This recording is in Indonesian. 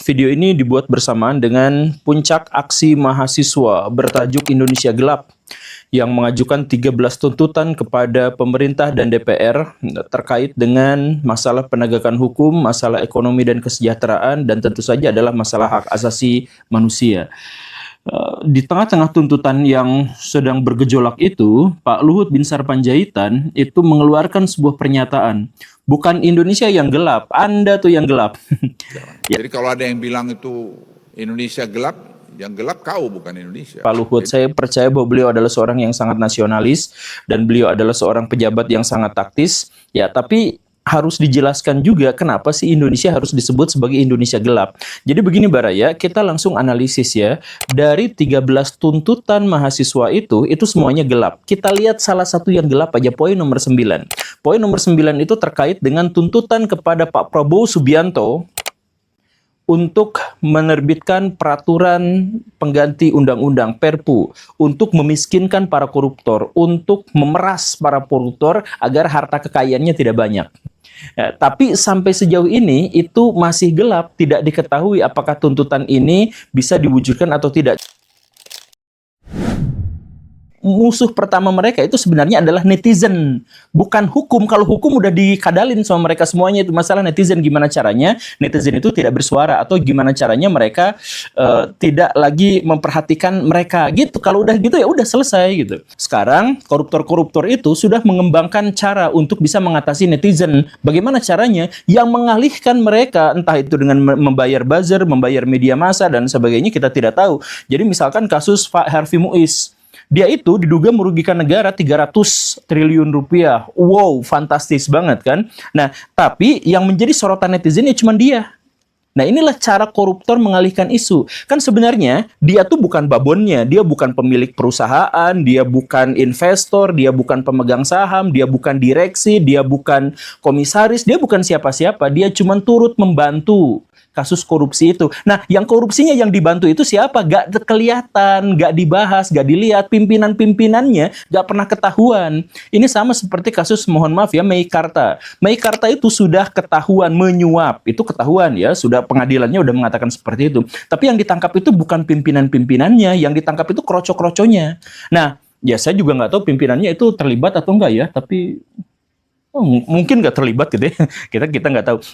Video ini dibuat bersamaan dengan puncak aksi mahasiswa bertajuk Indonesia Gelap yang mengajukan 13 tuntutan kepada pemerintah dan DPR terkait dengan masalah penegakan hukum, masalah ekonomi dan kesejahteraan, dan tentu saja adalah masalah hak asasi manusia. Di tengah-tengah tuntutan yang sedang bergejolak itu, Pak Luhut Binsar Panjaitan itu mengeluarkan sebuah pernyataan. Bukan Indonesia yang gelap, Anda tuh yang gelap. Ya. Jadi kalau ada yang bilang itu Indonesia gelap, yang gelap kau bukan Indonesia. Pak Luhut, saya percaya bahwa beliau adalah seorang yang sangat nasionalis dan beliau adalah seorang pejabat yang sangat taktis. Ya, tapi harus dijelaskan juga kenapa sih Indonesia harus disebut sebagai Indonesia gelap. Jadi begini Baraya, kita langsung analisis ya. Dari 13 tuntutan mahasiswa itu semuanya gelap. Kita lihat salah satu yang gelap aja, poin nomor 9. Poin nomor 9 itu terkait dengan tuntutan kepada Pak Prabowo Subianto untuk menerbitkan peraturan pengganti undang-undang Perpu untuk memiskinkan para koruptor, untuk memeras para koruptor agar harta kekayaannya tidak banyak. Ya, tapi sampai sejauh ini itu masih gelap, tidak diketahui apakah tuntutan ini bisa diwujudkan atau tidak. Musuh pertama mereka itu sebenarnya adalah netizen, bukan hukum. Kalau hukum udah dikadalin sama mereka semuanya, itu masalah netizen. Gimana caranya netizen itu tidak bersuara, atau gimana caranya mereka tidak lagi memperhatikan mereka gitu. Kalau udah gitu ya udah selesai gitu. Sekarang koruptor-koruptor itu sudah mengembangkan cara untuk bisa mengatasi netizen. Bagaimana caranya? Yang mengalihkan mereka, entah itu dengan membayar buzzer, membayar media massa dan sebagainya, kita tidak tahu. Jadi misalkan kasus Pak Harvey Muiz, dia itu diduga merugikan negara 300 triliun rupiah. Wow, fantastis banget kan? Nah, tapi yang menjadi sorotan netizen ya cuma dia. Nah, inilah cara koruptor mengalihkan isu. Kan sebenarnya dia tuh bukan babonnya, dia bukan pemilik perusahaan, dia bukan investor, dia bukan pemegang saham, dia bukan direksi, dia bukan komisaris, dia bukan siapa-siapa, dia cuma turut membantu kasus korupsi itu. Nah, yang korupsinya yang dibantu itu siapa? Gak kelihatan, gak dibahas, gak dilihat. Pimpinan-pimpinannya gak pernah ketahuan. Ini sama seperti kasus, mohon maaf ya, Meikarta. Meikarta itu sudah ketahuan menyuap. Itu ketahuan ya, sudah pengadilannya udah mengatakan seperti itu. Tapi yang ditangkap itu bukan pimpinan-pimpinannya, yang ditangkap itu kroco-kroconya. Nah, ya saya juga nggak tahu pimpinannya itu terlibat atau enggak ya, tapi mungkin nggak terlibat gitu ya. Kita nggak tahu.